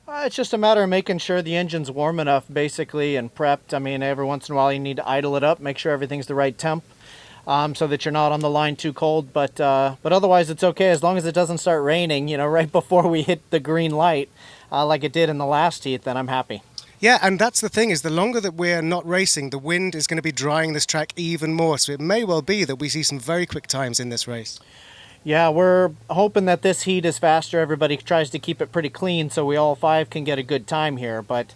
It's just a matter of making sure the engine's warm enough, basically, and prepped. I mean, every once in a while you need to idle it up, make sure everything's the right temp. so that you're not on the line too cold. But otherwise, it's okay as long as it doesn't start raining, you know, right before we hit the green light, like it did in the last heat. Then I'm happy. Yeah, and that's the thing, is the longer that we're not racing, the wind is going to be drying this track even more. So it may well be that we see some very quick times in this race. Yeah, we're hoping that this heat is faster. Everybody tries to keep it pretty clean so we all 5 can get a good time here. But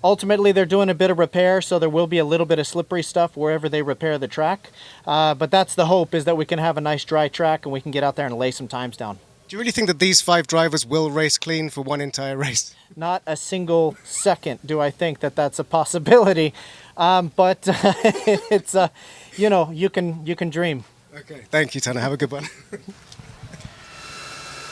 ultimately, they're doing a bit of repair, so there will be a little bit of slippery stuff wherever they repair the track. But that's the hope, is that we can have a nice dry track and we can get out there and lay some times down. Do you really think that these 5 drivers will race clean for one entire race? Not a single second do I think that that's a possibility. But it's, you know, you can dream. Okay, thank you, Tanner. Have a good one.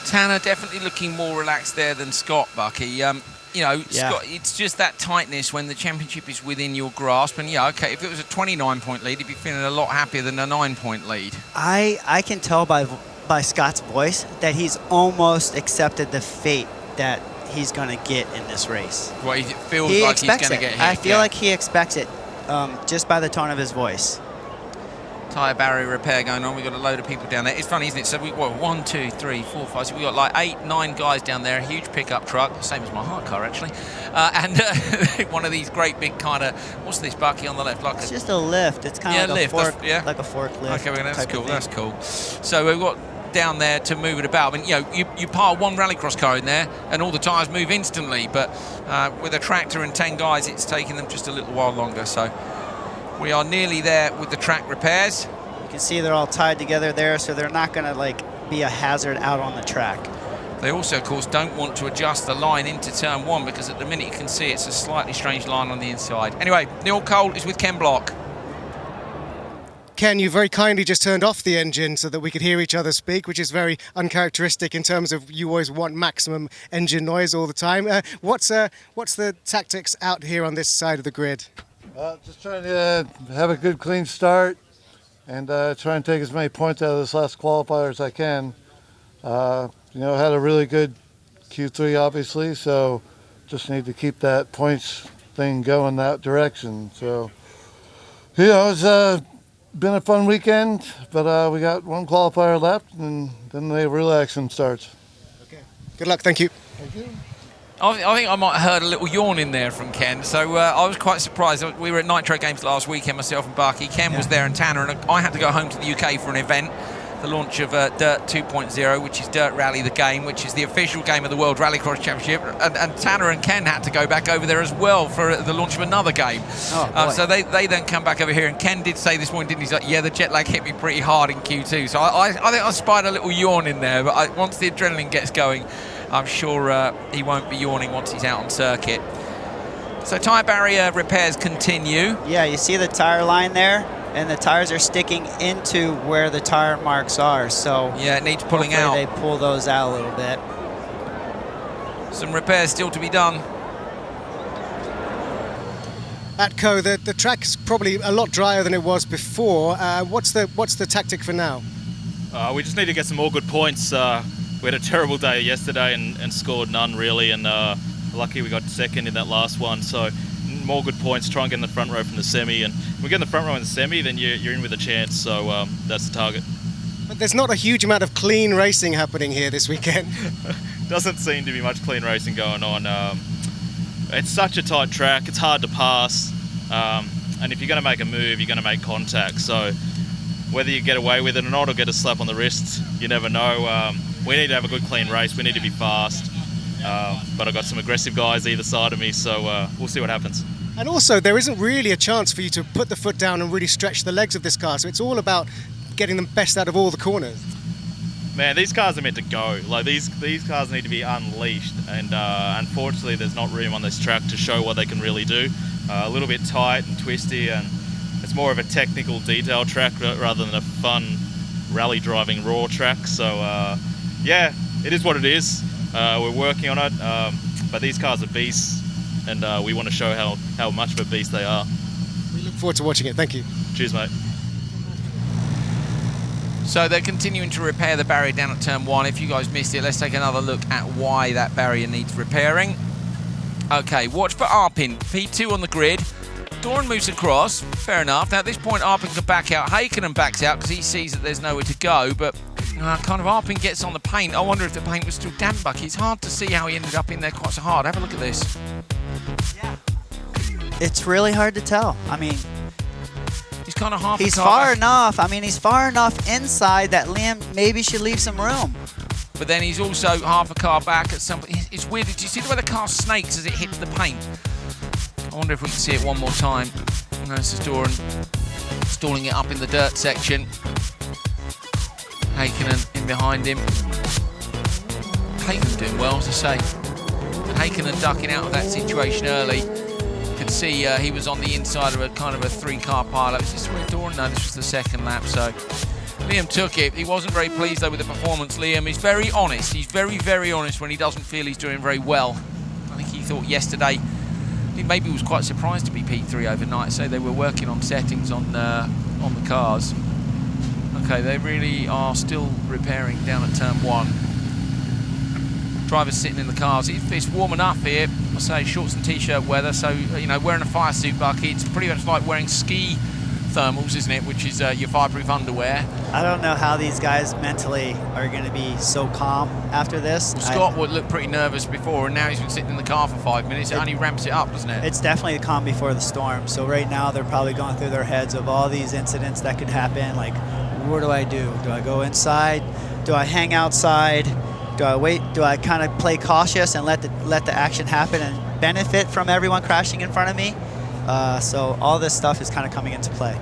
Tanner definitely looking more relaxed there than Scott, Bucky. You know, Scott, it's just that tightness when the championship is within your grasp. And yeah, okay, if it was a 29-point lead, he'd be feeling a lot happier than a 9-point lead. I can tell by Scott's voice that he's almost accepted the fate that he's going to get in this race. Well, he feels like he's going to get hit. I feel like he expects it just by the tone of his voice. Tyre barrier repair going on. We've got a load of people down there. It's funny, isn't it? So we've got 1, 2, 3, 4, 5. So we've got like 8, 9 guys down there. A huge pickup truck, same as my hot car actually, and one of these great big kind of, what's this, Bucky, on the left? Like it's just a lift. It's kind of like a forklift. Okay, well, that's cool. That's cool. So we've got down there to move it about. I mean, you know, you pile one Rallycross car in there and all the tyres move instantly, but with a tractor and 10 guys, it's taking them just a little while longer. So we are nearly there with the track repairs. You can see they're all tied together there, so they're not going to like be a hazard out on the track. They also, of course, don't want to adjust the line into turn 1, because at the minute you can see it's a slightly strange line on the inside. Anyway, Neil Cole is with Ken Block. Ken, you very kindly just turned off the engine so that we could hear each other speak, which is very uncharacteristic in terms of you always want maximum engine noise all the time. What's the tactics out here on this side of the grid? Just trying to have a good, clean start and try and take as many points out of this last qualifier as I can. You know, had a really good Q3, obviously, so just need to keep that points thing going that direction. So, you know, it's been a fun weekend, but we got one qualifier left, and then the real action starts. Okay. Good luck. Thank you. Thank you. I think I might have heard a little yawn in there from Ken, so I was quite surprised. We were at Nitro Games last weekend, myself and Bucky. Ken was there and Tanner, and I had to go home to the UK for an event, the launch of Dirt 2.0, which is Dirt Rally the game, which is the official game of the World Rallycross Championship, and Tanner and Ken had to go back over there as well for the launch of another game. So they then come back over here, and Ken did say this morning, didn't he? He's like, yeah, the jet lag hit me pretty hard in Q2, so I think I spied a little yawn in there, but once the adrenaline gets going, I'm sure he won't be yawning once he's out on circuit. So tyre barrier repairs continue. Yeah, you see the tire line there? And the tires are sticking into where the tire marks are. So yeah, it needs pulling out. They pull those out a little bit. Some repairs still to be done. Atco, the track's probably a lot drier than it was before. What's the tactic for now? We just need to get some more good points. We had a terrible day yesterday and scored none really, and lucky we got second in that last one. So more good points, try and get in the front row from the semi, and if we get in the front row in the semi, then you're in with a chance. So that's the target. But there's not a huge amount of clean racing happening here this weekend. Doesn't seem to be much clean racing going on. It's such a tight track, it's hard to pass, and if you're going to make a move, you're going to make contact. So whether you get away with it or not, or get a slap on the wrist, you never know. We need to have a good clean race, we need to be fast, but I've got some aggressive guys either side of me, so we'll see what happens. And also, there isn't really a chance for you to put the foot down and really stretch the legs of this car, so it's all about getting the best out of all the corners. Man, these cars are meant to go. Like these cars need to be unleashed, and unfortunately there's not room on this track to show what they can really do. A little bit tight and twisty, and it's more of a technical detail track rather than a fun rally driving raw track. So yeah, it is what it is. We're working on it, but these cars are beasts, and we want to show how much of a beast they are. We look forward to watching it. Thank you. Cheers, mate. So they're continuing to repair the barrier down at turn 1. If you guys missed it, let's take another look at why that barrier needs repairing. Okay, watch for Arpin, P2 on the grid. Doran moves across, fair enough. Now at this point Arpin can back out. Heikkinen backs out because he sees that there's nowhere to go, but kind of Arpin gets on the paint. I wonder if the paint was still damp, Bucky. It's hard to see how he ended up in there quite so hard. Have a look at this. Yeah. It's really hard to tell. I mean, he's kind of half. He's far enough. I mean, he's far enough inside that Liam maybe should leave some room. But then he's also half a car back at some. It's weird. Did you see the way the car snakes as it hits the paint? I wonder if we can see it one more time. No, this is Doran stalling it up in the dirt section. Heikkinen in behind him. Heikkinen doing well, as I say. Heikkinen ducking out of that situation early. You can see he was on the inside of a kind of a 3-car pile. Was this where Doran? No, this was the second lap. So Liam took it. He wasn't very pleased though with the performance. Liam is very honest. He's very, very honest when he doesn't feel he's doing very well. I think he thought yesterday. He maybe was quite surprised to be P3 overnight. So they were working on settings on the cars. Okay, they really are still repairing down at turn 1. Drivers sitting in the cars. It's warm enough here. I say shorts and t-shirt weather. So you know, wearing a fire suit, Bucky, it's pretty much like wearing ski thermals, isn't it? Which is your fireproof underwear. I don't know how these guys mentally are going to be so calm after this. Well, Scott would look pretty nervous before, and now he's been sitting in the car for 5 minutes. It only ramps it up, doesn't it? It's definitely the calm before the storm. So right now they're probably going through their heads of all these incidents that could happen. Like, what do I do? Do I go inside? Do I hang outside? Do I wait? Do I kind of play cautious and let the action happen and benefit from everyone crashing in front of me? So all this stuff is kind of coming into play.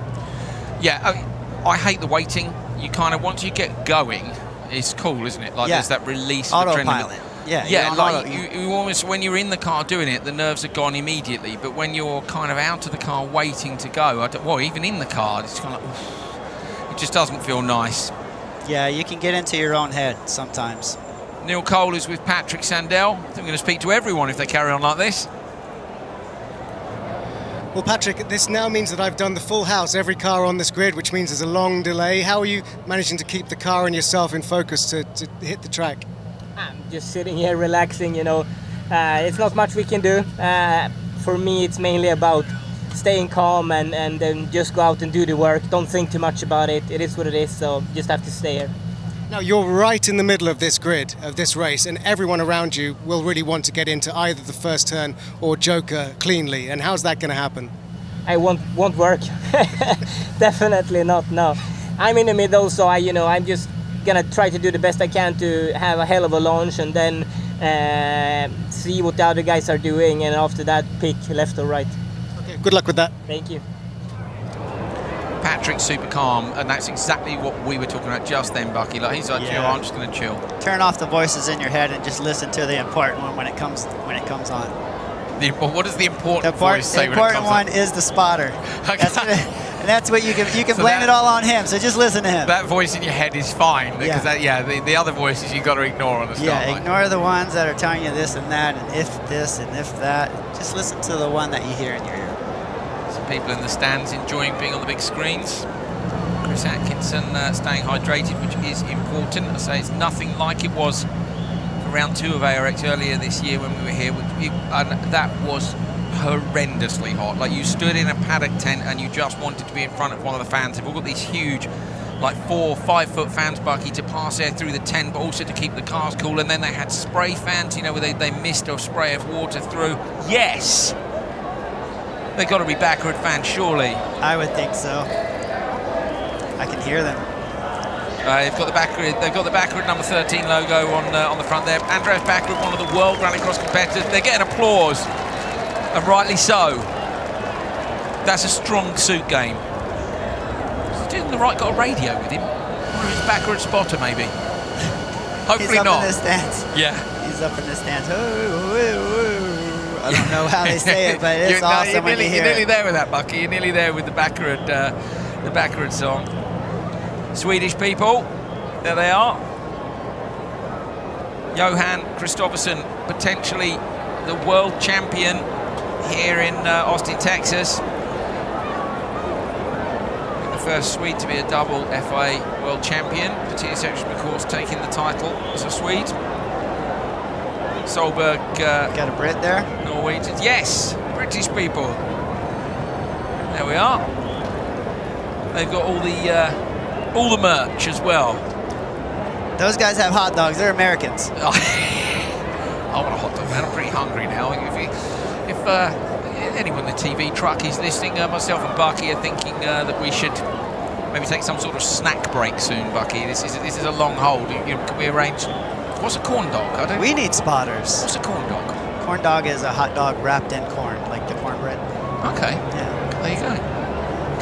Yeah, I hate the waiting. You kind of, once you get going, it's cool, isn't it? Like there's that release of autopilot. Yeah, like you almost, when you're in the car doing it, the nerves are gone immediately. But when you're kind of out of the car waiting to go, even in the car, it's kind of like, it just doesn't feel nice. Yeah, you can get into your own head sometimes. Neil Cole is with Patrick Sandell. I think we're going to speak to everyone if they carry on like this. Well, Patrick, this now means that I've done the full house, every car on this grid, which means there's a long delay. How are you managing to keep the car and yourself in focus to hit the track? I'm just sitting here relaxing, you know. It's not much we can do. For me, it's mainly about staying calm and then just go out and do the work. Don't think too much about it. It is what it is, so just have to stay here. Now, you're right in the middle of this grid, of this race, and everyone around you will really want to get into either the first turn or Joker cleanly. And how's that going to happen? I won't work. Definitely not, no. I'm in the middle, so I'm just going to try to do the best I can to have a hell of a launch and then see what the other guys are doing, and after that, pick left or right. Okay, good luck with that. Thank you. Patrick's super calm, and that's exactly what we were talking about just then, Bucky. Like, he's like, chill, I'm just going to chill. Turn off the voices in your head and just listen to the important one when it comes on. What does the important voice say? The important one is the spotter. And that's what you can blame it all on him. So just listen to him. That voice in your head is fine because the other voices you got to ignore on the start line. Ignore the ones that are telling you this and that, and if this and if that. Just listen to the one that you hear in your ear. People in the stands enjoying being on the big screens. Chris Atkinson staying hydrated, which is important. I say it's nothing like it was for round 2 of ARX earlier this year when we were here, and that was horrendously hot. Like, you stood in a paddock tent and you just wanted to be in front of one of the fans. They've all got these huge, like 4 or 5 foot fans, Bucky, to pass air through the tent, but also to keep the cars cool. And then they had spray fans, where they mist a spray of water through. Yes! They've got to be backward fans, surely. I would think so. I can hear them. They've got the backward number 13 logo on the front there. Andreas Backward, one of the world Rallycross competitors. They're getting applause, and rightly so. That's a strong suit game. Is he doing the right? Got a radio with him? Or his backward spotter, maybe? Hopefully not. He's up in the stands. Yeah. He's up in the stands. I don't know how they say it, but it's awesome when you hear You're nearly it. there with that, Bucky. You're nearly there with the backward song. Swedish people, there they are. Johan Kristoffersson, potentially the world champion here in Austin, Texas. The first Swede to be a double FIA world champion. Mattias Ekström, of course, taking the title as a Swede. Solberg. Got a Brit there? Norwegians. Yes, British people. There we are. They've got all the merch as well. Those guys have hot dogs. They're Americans. I want a hot dog, man. I'm pretty hungry now. If anyone in the TV truck is listening, myself and Bucky are thinking that we should maybe take some sort of snack break soon, Bucky. This is a long hold. Can we arrange? What's a corn dog? We need spotters. What's a corn dog? Corn dog is a hot dog wrapped in corn, like the cornbread. Okay. Yeah. There you go.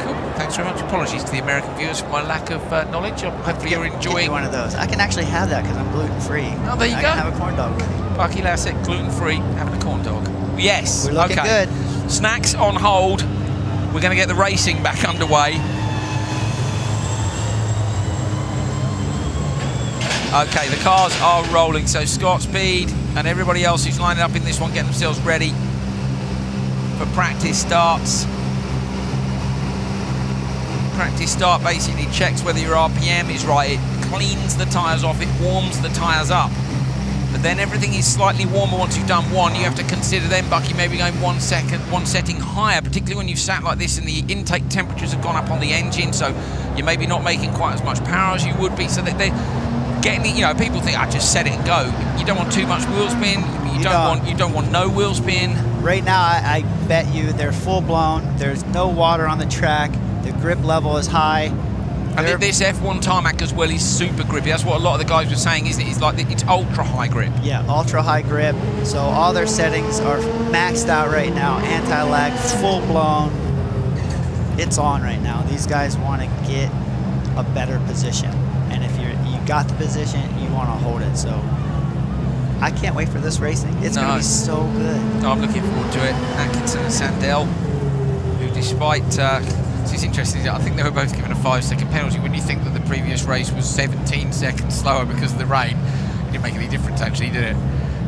Cool. Thanks very much. Apologies to the American viewers for my lack of knowledge. Hopefully you're enjoying one of those. I can actually have that because I'm gluten-free. Oh, there you go. I can have a corn dog. Bucky Lassett, gluten-free, having a corn dog. Yes. We're looking good. Snacks on hold. We're going to get the racing back underway. Okay, the cars are rolling, so Scott Speed and everybody else who's lining up in this one getting themselves ready for practice starts. Practice start basically checks whether your RPM is right. It cleans the tyres off, it warms the tyres up. But then everything is slightly warmer once you've done one. You have to consider then, Bucky, maybe going one setting higher, particularly when you've sat like this and the intake temperatures have gone up on the engine, so you're maybe not making quite as much power as you would be. So that they're getting, people think, I just set it and go. You don't want too much wheel spin. You don't want no wheel spin. Right now, I bet you they're full blown. There's no water on the track. The grip level is high. I think this F1 tarmac as well is super grippy. That's what a lot of the guys were saying, is it's ultra high grip. Yeah, ultra high grip. So all their settings are maxed out right now. Anti-lag, full blown. It's on right now. These guys want to get a better position. And if you got the position, you want to hold it. So I can't wait for this racing. It's going to be so good. I'm looking forward to it. Atkinson and Sandell, who despite... it's interesting, I think they were both given a 5-second penalty when you think that the previous race was 17 seconds slower because of the rain. It didn't make any difference actually, did it?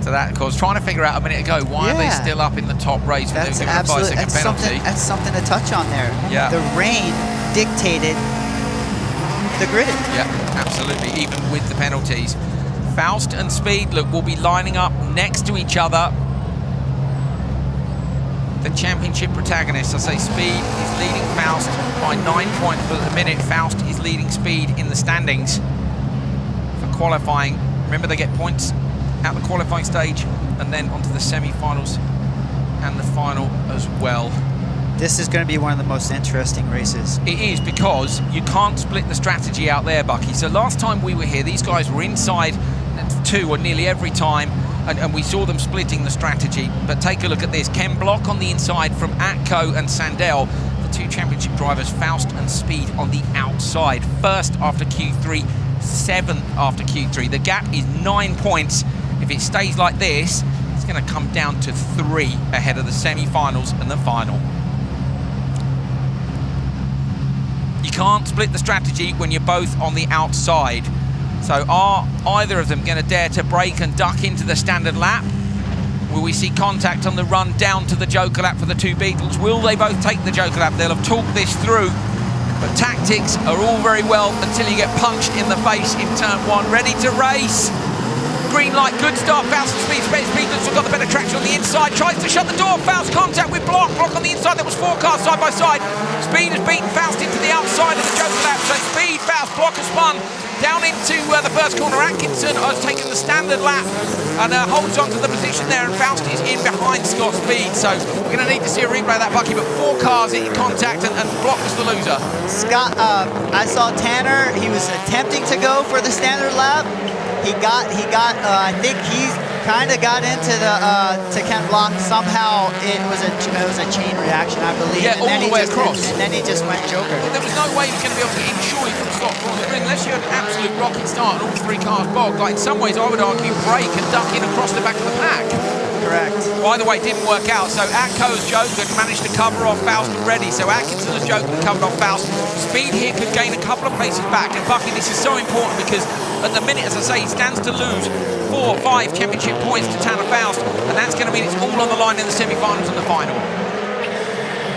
So that, of course, trying to figure out a minute ago, why are they still up in the top race when they were given a 5-second penalty? That's something to touch on there. Yeah. The rain dictated the grid. Yeah, absolutely, even with the penalties. Faust and Speed, look, will be lining up next to each other. The championship protagonists, I say Speed is leading Faust by 9 points, but at the minute Faust is leading Speed in the standings for qualifying. Remember, they get points at the qualifying stage and then onto the semi-finals and the final as well. This is going to be one of the most interesting races. It is, because you can't split the strategy out there, Bucky. So last time we were here, these guys were inside 2 or nearly every time, and we saw them splitting the strategy. But take a look at this. Ken Block on the inside from Atco and Sandell, the 2 championship drivers, Faust and Speed on the outside. First after Q3, 7th after Q3. The gap is 9 points. If it stays like this, it's going to come down to 3 ahead of the semi-finals and the final. You can't split the strategy when you're both on the outside. So are either of them going to dare to brake and duck into the standard lap? Will we see contact on the run down to the Joker lap for the 2 Beetles? Will they both take the Joker lap? They'll have talked this through. But tactics are all very well until you get punched in the face in turn 1. Ready to race. Green light, good start. Faust and Speed. Speed looks got the better traction on the inside. Tries to shut the door. Faust contact with Block. Block on the inside. There was 4 cars side by side. Speed has beaten Faust into the outside of the Joker lap. So Speed, Faust, Block has spun down into the first corner. Atkinson has taken the standard lap and holds on to the position there, and Faust is in behind Scott Speed. So we're going to need to see a replay of that, Bucky, but 4 cars in contact, and Block was the loser. Scott, I saw Tanner. He was attempting to go for the standard lap. He got. I think he kind of got into the to Ken Block. Somehow it was a chain reaction, I believe. Yeah, all the way across. And then he just went Joker. Well, there was no way he was going to be able to get in surely from Scott unless you had an absolute rocket start and all 3 cars bogged. Like in some ways, I would argue brake and duck in across the back of the pack. Correct. By the way, didn't work out. So Atco's Joker managed to cover off Faust already. So Atkinson's Joker covered off Faust. Speed here could gain a couple of places back. And Bucky, this is so important because at the minute, as I say, he stands to lose 4 or 5 championship points to Tanner Faust. And that's going to mean it's all on the line in the semi-finals and the final.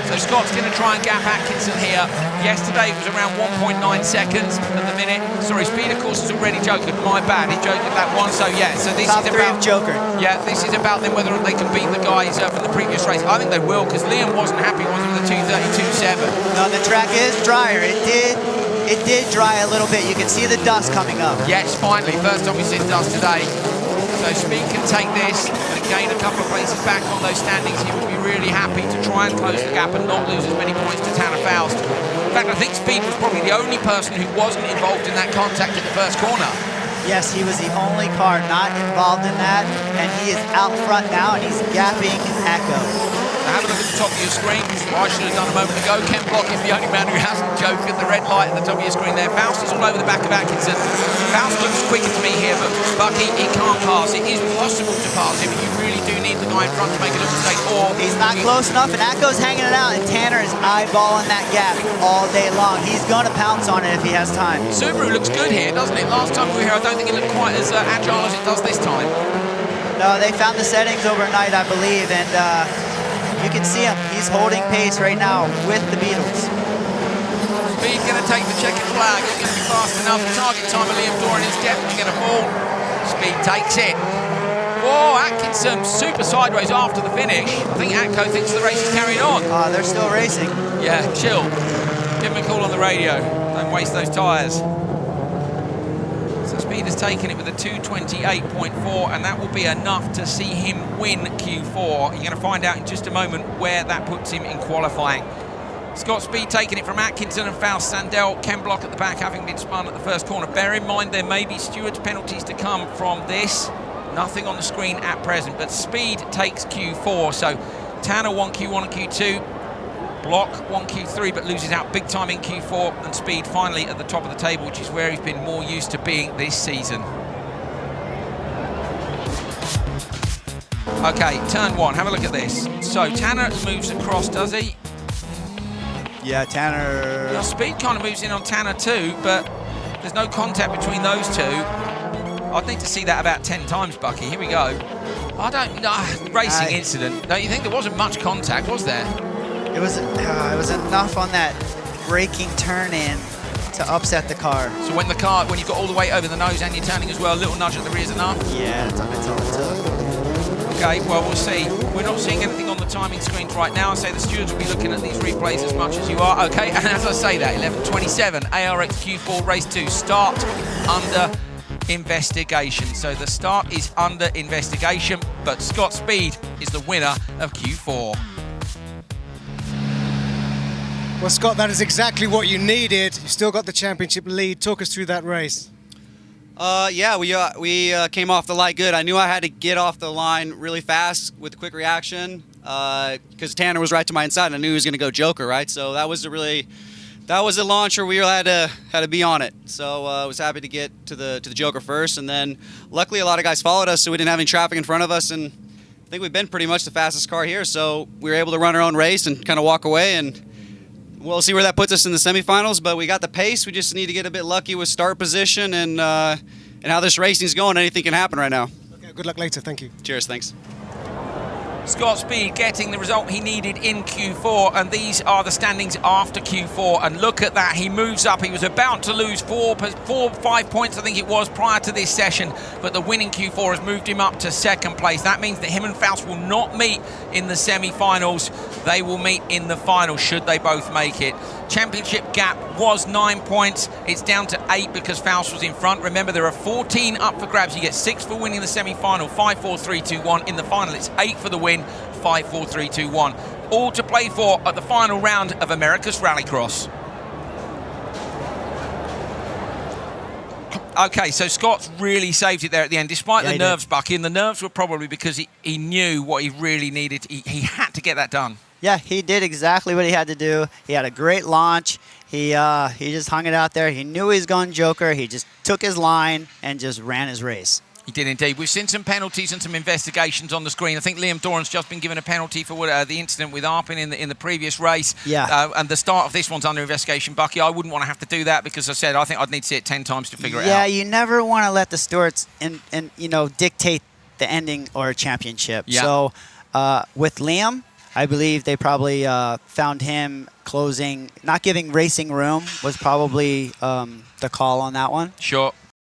So Scott's going to try and gap Atkinson here. Yesterday it was around 1.9 seconds at the minute. Sorry, Speed of course is already joking. My bad, he joked at that one. So yeah, so this Top is three about of Joker. Yeah, this is about them whether they can beat the guys from the previous race. I think they will, because Liam wasn't happy with the 2:32.7. No, the track is drier. It did dry a little bit. You can see the dust coming up. Yes, finally, first time we've seen dust today. So Speed can take this and gain a couple of places back on those standings. He would be really happy to try and close the gap and not lose as many points to Tanner Faust. In fact, I think Speed was probably the only person who wasn't involved in that contact in the first corner. Yes, he was the only car not involved in that, and he is out front now, and he's gapping Echo. Now have a look at the top of your screen. I should have done a moment ago. Ken Block is the only man who hasn't joked at the red light at the top of your screen there. Faust is all over the back of Atkinson. Faust looks quicker to me here, but Bucky, he can't pass. It is possible to pass him, but you really do need the guy in front to make a little mistake. Or he's not close enough, and Echo's hanging it out, and Tanner is eyeballing that gap all day long. He's going to pounce on it if he has time. Subaru looks good here, doesn't it? Last time we were here, I don't think it looked quite as agile as it does this time. No, they found the settings overnight, I believe, and you can see him. He's holding pace right now with the Beatles. Speed going to take the checkered flag. It's going to be fast enough. Target time of Liam Doran is definitely going to fall. Speed takes it. Whoa, Atkinson super sideways after the finish. I think Atco thinks the race is carrying on. They're still racing. Yeah, chill. Give him a call on the radio. Don't waste those tyres. So Speed has taken it with a 2:28.4, and that will be enough to see him win Q4. You're going to find out in just a moment where that puts him in qualifying. Scott Speed taking it from Atkinson and Faust Sandell. Ken Block at the back, having been spun at the first corner. Bear in mind there may be stewards' penalties to come from this. Nothing on the screen at present, but Speed takes Q4. So Tanner won Q1 and Q2. Block won Q3, but loses out big time in Q4. And Speed finally at the top of the table, which is where he's been more used to being this season. Okay, turn one, have a look at this. So Tanner moves across, does he? Yeah, Tanner. Now, Speed kind of moves in on Tanner too, but there's no contact between those two. I'd need to see that about 10 times, Bucky. Here we go. I don't know. Racing incident. Don't you think there wasn't much contact, was there? It was enough on that braking turn in to upset the car. So when you've got all the weight over the nose and you're turning as well, a little nudge at the rear is enough? Yeah, that's all it took. Okay, well, we'll see. We're not seeing anything on the timing screens right now. I say the stewards will be looking at these replays as much as you are. Okay, and as I say that, 11:27, ARX Q4 Race 2, start under investigation. So the start is under investigation, but Scott Speed is the winner of Q4. Well, Scott, that is exactly what you needed. You've still got the championship lead. Talk us through that race. Yeah, we came off the light good. I knew I had to get off the line really fast with quick reaction because Tanner was right to my inside, and I knew he was going to go Joker, right? So that was a launch where we had to be on it. So I was happy to get to the Joker first, and then luckily a lot of guys followed us, so we didn't have any traffic in front of us, and I think we've been pretty much the fastest car here. So we were able to run our own race and kind of walk away, and we'll see where that puts us in the semifinals. But we got the pace. We just need to get a bit lucky with start position and how this racing's going. Anything can happen right now. Okay, good luck later. Thank you. Cheers. Thanks. Scott Speed getting the result he needed in Q4, and these are the standings after Q4, and look at that, he moves up. He was about to lose 5 points, I think it was, prior to this session, but the win in Q4 has moved him up to second place. That means that him and Faust will not meet in the semi-finals. They will meet in the final should they both make it. Championship gap was 9 points. It's down to 8 because Faust was in front. Remember, there are 14 up for grabs. You get 6 for winning the semi-final, 5, 4, 3, 2, 1. In the final, it's 8 for the win, 5, 4, 3, 2, 1. All to play for at the final round of America's Rallycross. Okay, so Scott's really saved it there at the end, despite the nerves, Bucky. And the nerves were probably because he knew what he really needed. He had to get that done. Yeah, he did exactly what he had to do. He had a great launch. He just hung it out there. He knew he was going Joker. He just took his line and just ran his race. He did indeed. We've seen some penalties and some investigations on the screen. I think Liam Doran's just been given a penalty for the incident with Arpin in the previous race. Yeah. And the start of this one's under investigation. Bucky, I wouldn't want to have to do that because I think I'd need to see it 10 times to figure it out. Yeah, you never want to let the stewards dictate the ending or a championship. Yeah. So with Liam, I believe they probably found him closing, not giving racing room was probably the call on that one. Sure.